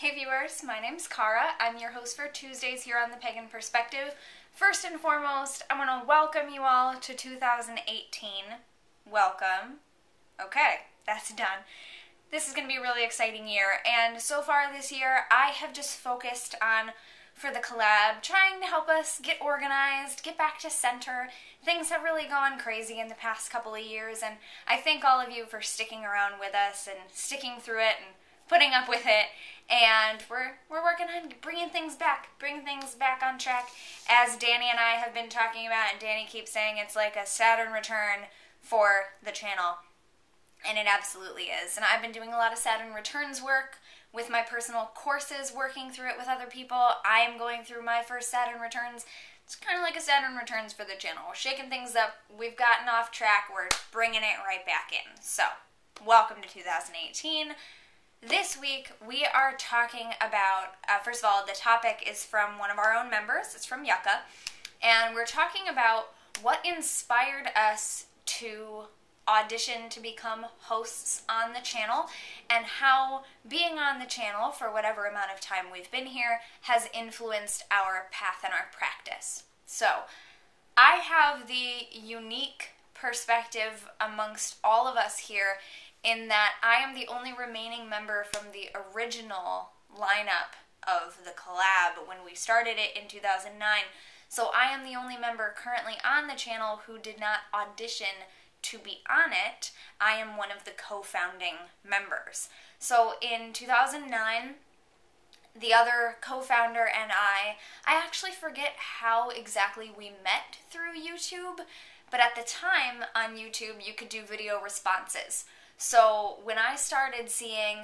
Hey viewers, my name's Cara. I'm your host for Tuesdays here on the Pagan Perspective. First and foremost, I want to welcome you all to 2018. Welcome. Okay, that's done. This is going to be a really exciting year, and so far this year I have just focused on, for the collab, trying to help us get organized, get back to center. Things have really gone crazy in the past couple of years, and I thank all of you for sticking around with us and sticking through it and putting up with it. And we're working on bringing things back on track, as Danny and I have been talking about, and Danny keeps saying it's like a Saturn return for the channel. And it absolutely is. And I've been doing a lot of Saturn returns work with my personal courses, working through it with other people. I am going through my first Saturn returns. It's kind of like a Saturn returns for the channel. We're shaking things up. We've gotten off track. We're bringing it right back in. So, welcome to 2018. This week, we are talking about, first of all, the topic is from one of our own members. It's from Yucca. And we're talking about what inspired us to audition to become hosts on the channel, and how being on the channel for whatever amount of time we've been here has influenced our path and our practice. So, I have the unique perspective amongst all of us here in that I am the only remaining member from the original lineup of the collab when we started it in 2009. So I am the only member currently on the channel who did not audition to be on it. I am one of the co-founding members. So in 2009, the other co-founder and I actually forget how exactly we met through YouTube, but at the time on YouTube you could do video responses. So when I started seeing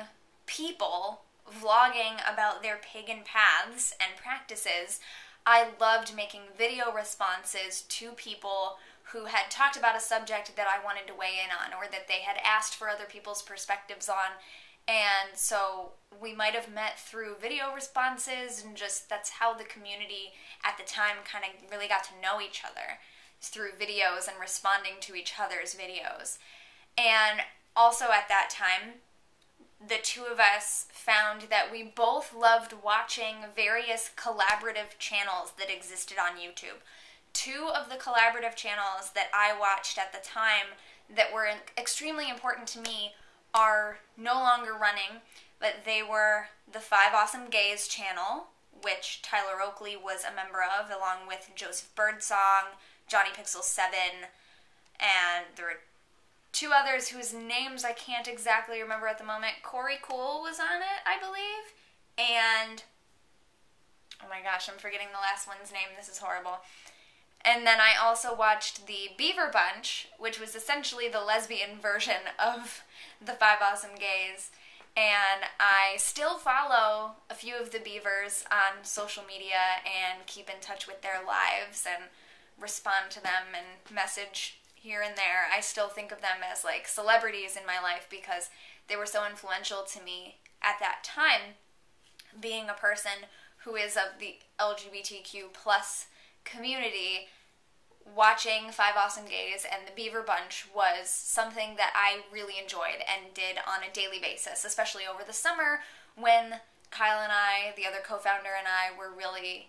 people vlogging about their pagan paths and practices, I loved making video responses to people who had talked about a subject that I wanted to weigh in on, or that they had asked for other people's perspectives on. And so we might have met through video responses, and just that's how the community at the time kind of really got to know each other, through videos and responding to each other's videos. And also at that time, the two of us found that we both loved watching various collaborative channels that existed on YouTube. Two of the collaborative channels that I watched at the time that were extremely important to me are no longer running, but they were the 5 Awesome Gays channel, which Tyler Oakley was a member of, along with Joseph Birdsong, Johnny Pixel 7, and there were two others whose names I can't exactly remember at the moment. Corey Cool was on it, I believe, and oh my gosh, I'm forgetting the last one's name. This is horrible. And then I also watched the Beaver Bunch, which was essentially the lesbian version of the 5 Awesome Gays. And I still follow a few of the Beavers on social media and keep in touch with their lives and respond to them and message here and there. I still think of them as like celebrities in my life because they were so influential to me at that time, being a person who is of the LGBTQ plus community. Watching 5 Awesome Gays and the Beaver Bunch was something that I really enjoyed and did on a daily basis, especially over the summer when Kyle and I, the other co-founder, and I were really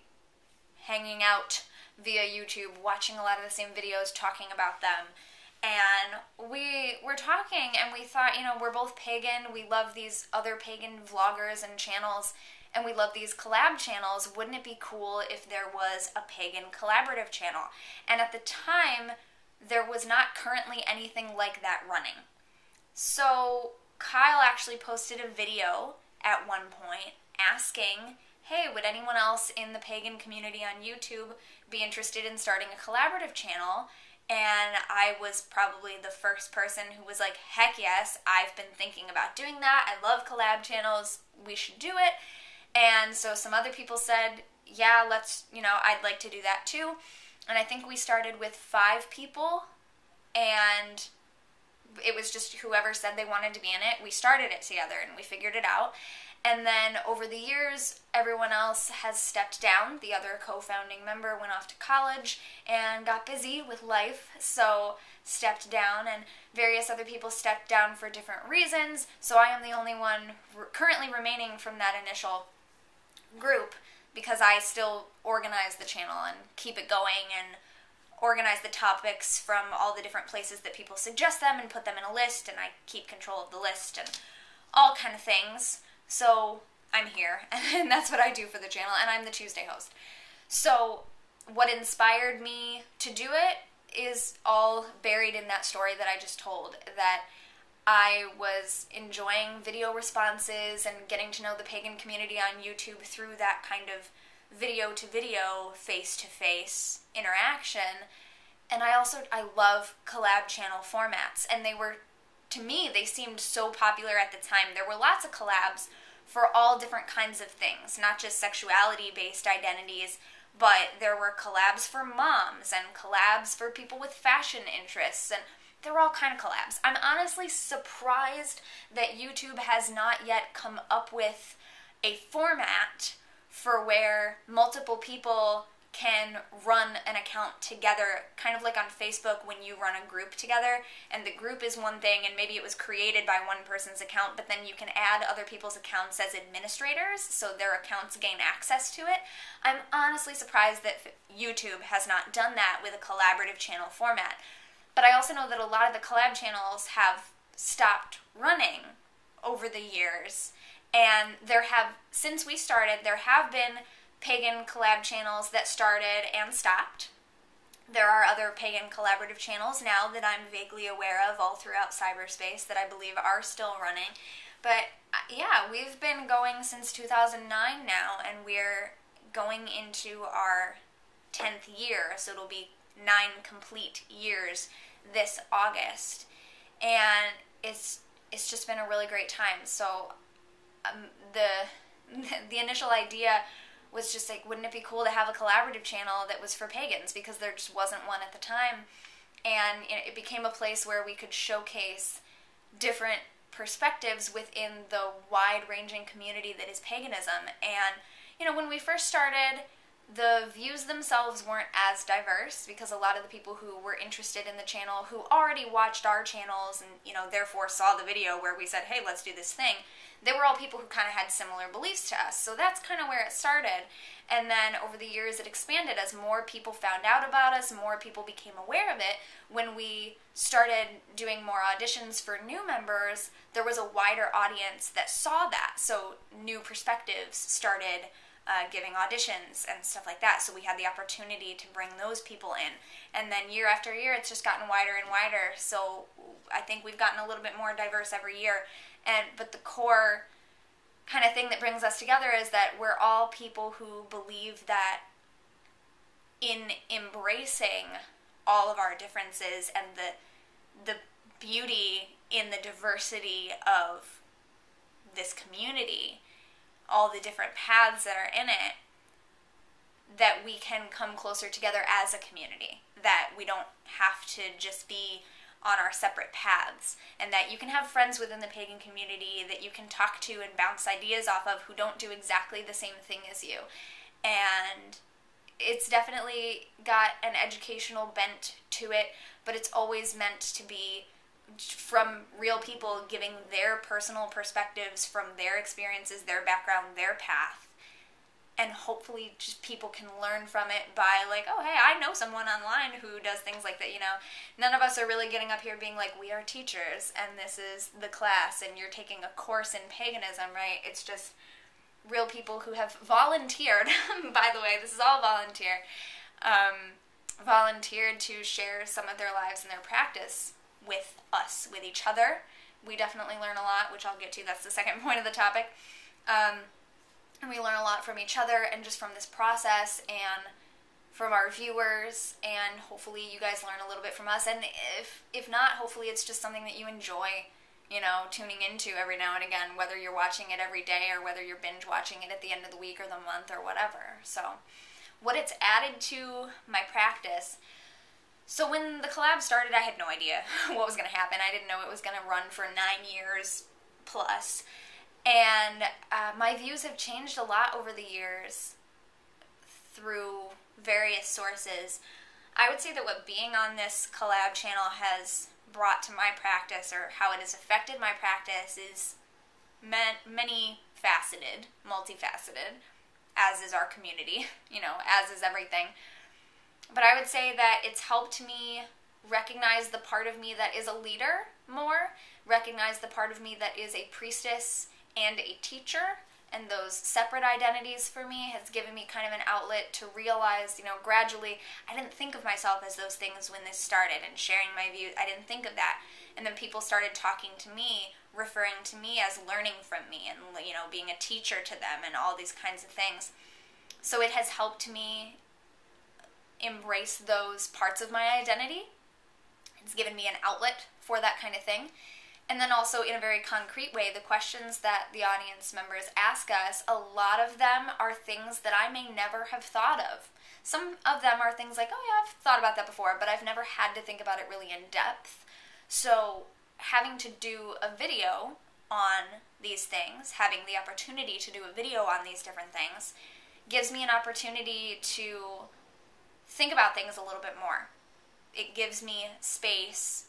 hanging out via YouTube, watching a lot of the same videos, talking about them. And we were talking and we thought, you know, we're both pagan, we love these other pagan vloggers and channels, and we love these collab channels. Wouldn't it be cool if there was a pagan collaborative channel? And at the time, there was not currently anything like that running. So Kyle actually posted a video at one point asking, hey, would anyone else in the pagan community on YouTube be interested in starting a collaborative channel? And I was probably the first person who was like, heck yes, I've been thinking about doing that. I love collab channels. We should do it. And so some other people said, yeah, let's, I'd like to do that too. And I think we started with 5 people, and it was just whoever said they wanted to be in it. We started it together and we figured it out. And then over the years, everyone else has stepped down. The other co-founding member went off to college and got busy with life, so stepped down, and various other people stepped down for different reasons. So I am the only one currently remaining from that initial group, because I still organize the channel and keep it going and organize the topics from all the different places that people suggest them and put them in a list, and I keep control of the list and all kind of things. So I'm here, and that's what I do for the channel, and I'm the Tuesday host. So what inspired me to do it is all buried in that story that I just told, that I was enjoying video responses and getting to know the pagan community on YouTube through that kind of video-to-video, face-to-face interaction. And I love collab channel formats, and to me, they seemed so popular at the time. There were lots of collabs for all different kinds of things, not just sexuality-based identities, but there were collabs for moms and collabs for people with fashion interests, and there were all kind of collabs. I'm honestly surprised that YouTube has not yet come up with a format for where multiple people can run an account together, kind of like on Facebook when you run a group together, and the group is one thing, and maybe it was created by one person's account, but then you can add other people's accounts as administrators, so their accounts gain access to it. I'm honestly surprised that YouTube has not done that with a collaborative channel format. But I also know that a lot of the collab channels have stopped running over the years, and since we started, there have been pagan collab channels that started and stopped. There are other pagan collaborative channels now that I'm vaguely aware of all throughout cyberspace that I believe are still running. But yeah, we've been going since 2009 now, and we're going into our 10th year, so it'll be 9 complete years this August. And it's just been a really great time. So the initial idea was just like, wouldn't it be cool to have a collaborative channel that was for pagans, because there just wasn't one at the time. And it became a place where we could showcase different perspectives within the wide-ranging community that is paganism. And when we first started, the views themselves weren't as diverse, because a lot of the people who were interested in the channel, who already watched our channels and therefore saw the video where we said, hey, let's do this thing, they were all people who kind of had similar beliefs to us. So that's kind of where it started. And then over the years it expanded as more people found out about us, more people became aware of it. When we started doing more auditions for new members, there was a wider audience that saw that. So new perspectives started giving auditions and stuff like that. So we had the opportunity to bring those people in. And then year after year, it's just gotten wider and wider. So I think we've gotten a little bit more diverse every year. But the core kind of thing that brings us together is that we're all people who believe that in embracing all of our differences and the beauty in the diversity of this community, all the different paths that are in it, that we can come closer together as a community, that we don't have to just be on our separate paths, and that you can have friends within the pagan community that you can talk to and bounce ideas off of who don't do exactly the same thing as you. And it's definitely got an educational bent to it, but it's always meant to be from real people giving their personal perspectives from their experiences, their background, their path. And hopefully just people can learn from it by like, oh, hey, I know someone online who does things like that, None of us are really getting up here being like, we are teachers, and this is the class, and you're taking a course in paganism, right? It's just real people who have volunteered, by the way, this is all volunteer, volunteered to share some of their lives and their practice with us, with each other. We definitely learn a lot, which I'll get to. That's the second point of the topic. And we learn a lot from each other and just from this process and from our viewers, and hopefully you guys learn a little bit from us. And if not, hopefully it's just something that you enjoy, tuning into every now and again, whether you're watching it every day or whether you're binge watching it at the end of the week or the month or whatever. So what it's added to my practice. So when the collab started, I had no idea what was going to happen. I didn't know it was going to run for 9 years plus. And my views have changed a lot over the years through various sources. I would say that what being on this collab channel has brought to my practice, or how it has affected my practice, is many faceted, multifaceted, as is our community, as is everything. But I would say that it's helped me recognize the part of me that is a leader more, recognize the part of me that is a priestess and a teacher, and those separate identities for me has given me kind of an outlet to realize, gradually, I didn't think of myself as those things when this started, and sharing my views, I didn't think of that. And then people started talking to me, referring to me as learning from me, and, being a teacher to them, and all these kinds of things. So it has helped me embrace those parts of my identity. It's given me an outlet for that kind of thing. And then also, in a very concrete way, the questions that the audience members ask us, a lot of them are things that I may never have thought of. Some of them are things like, oh yeah, I've thought about that before, but I've never had to think about it really in depth. So having to do a video on these things, having the opportunity to do a video on these different things, gives me an opportunity to think about things a little bit more. It gives me space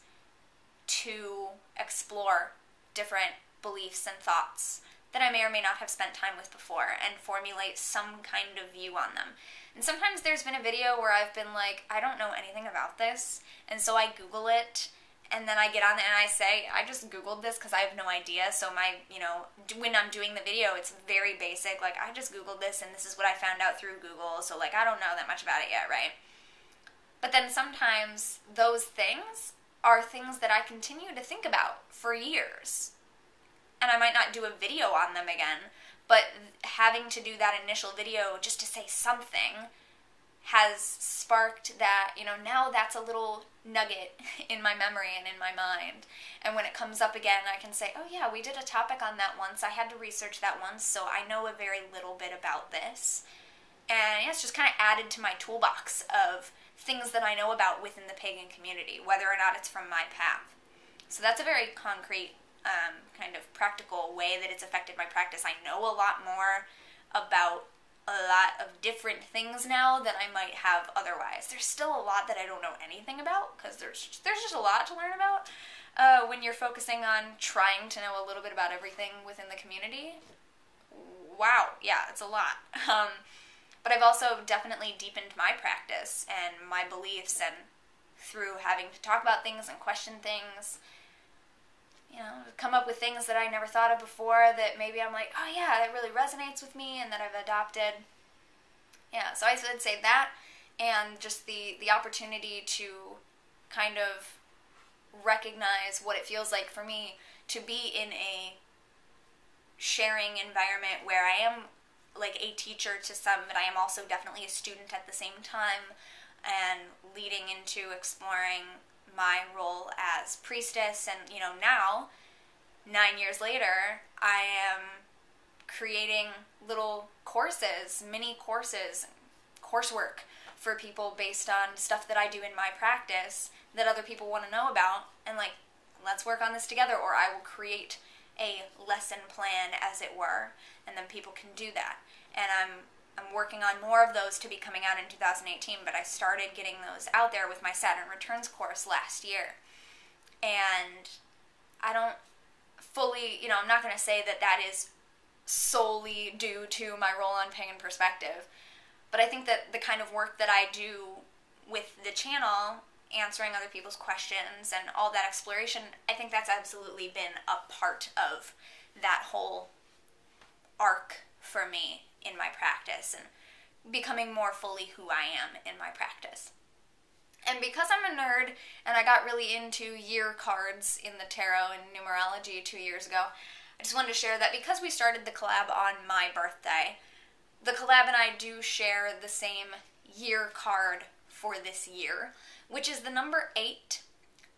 to explore different beliefs and thoughts that I may or may not have spent time with before, and formulate some kind of view on them. And sometimes there's been a video where I've been like, I don't know anything about this, and so I Google it, and then I get on it and I say, I just Googled this because I have no idea, so when I'm doing the video, it's very basic, like, I just Googled this, and this is what I found out through Google, so, I don't know that much about it yet, right? But then sometimes those things are things that I continue to think about for years. And I might not do a video on them again, but having to do that initial video just to say something has sparked that, now that's a little nugget in my memory and in my mind. And when it comes up again, I can say, oh yeah, we did a topic on that once. I had to research that once, so I know a very little bit about this. And it's just kind of added to my toolbox of things that I know about within the pagan community, whether or not it's from my path. So that's a very concrete, kind of practical way that it's affected my practice. I know a lot more about a lot of different things now than I might have otherwise. There's still a lot that I don't know anything about, because there's just a lot to learn about when you're focusing on trying to know a little bit about everything within the community. Wow, yeah, it's a lot. But I've also definitely deepened my practice and my beliefs, and through having to talk about things and question things, come up with things that I never thought of before that maybe I'm like, oh yeah, that really resonates with me, and that I've adopted. Yeah, so I would say that, and just the opportunity to kind of recognize what it feels like for me to be in a sharing environment where I am like a teacher to some, but I am also definitely a student at the same time, and leading into exploring my role as priestess. And now, 9 years later, I am creating little courses, mini courses, coursework for people based on stuff that I do in my practice that other people want to know about, and let's work on this together. Or I will create a lesson plan, as it were, and then people can do that. And I'm working on more of those to be coming out in 2018, but I started getting those out there with my Saturn Returns course last year. And I don't fully, I'm not going to say that that is solely due to my role on Pagan Perspective, but I think that the kind of work that I do with the channel, answering other people's questions and all that exploration, I think that's absolutely been a part of that whole arc for me in my practice, and becoming more fully who I am in my practice. And because I'm a nerd, and I got really into year cards in the tarot and numerology 2 years ago, I just wanted to share that because we started the collab on my birthday, the collab and I do share the same year card for this year, which is the number 8,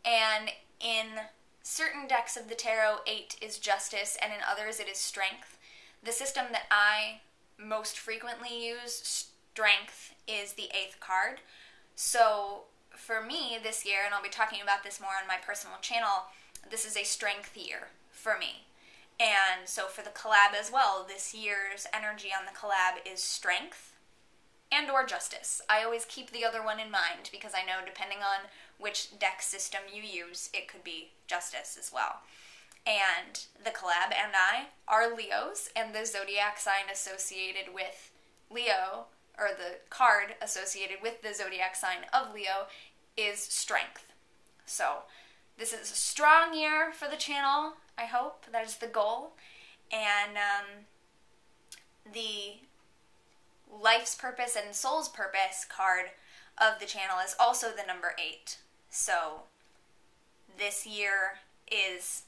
and in certain decks of the tarot, 8 is justice, and in others it is strength. The system that I most frequently use, strength, is the 8th card. So for me this year, and I'll be talking about this more on my personal channel, this is a strength year for me. And so for the collab as well, this year's energy on the collab is strength and or justice. I always keep the other one in mind because I know depending on which deck system you use, it could be justice as well. And the collab and I are Leos, and the zodiac sign associated with Leo, or the card associated with the zodiac sign of Leo, is strength. So this is a strong year for the channel, I hope. That is the goal. And the life's purpose and soul's purpose card of the channel is also the number 8. So this year is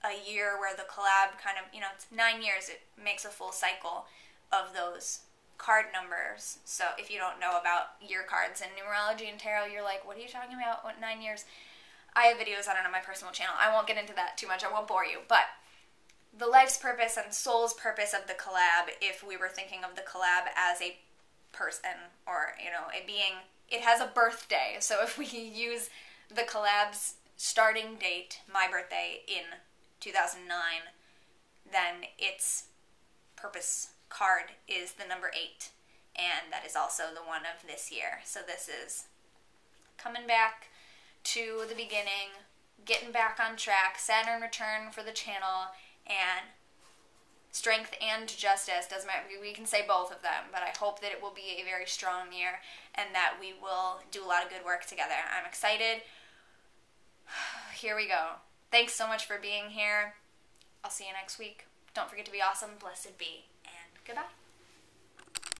a year where the collab kind of, it's 9 years. It makes a full cycle of those card numbers. So if you don't know about year cards and numerology and tarot, you're like, what are you talking about? What, 9 years? I have videos on it on my personal channel. I won't get into that too much. I won't bore you. But the life's purpose and soul's purpose of the collab, if we were thinking of the collab as a person or, a being, it has a birthday. So if we use the collab's starting date, my birthday, in 2009, then its purpose card is the number 8. And that is also the one of this year. So this is coming back to the beginning, getting back on track, Saturn return for the channel, and strength and justice. Doesn't matter, we can say both of them, but I hope that it will be a very strong year and that we will do a lot of good work together. I'm excited. Here we go. Thanks so much for being here. I'll see you next week. Don't forget to be awesome, blessed be, and goodbye.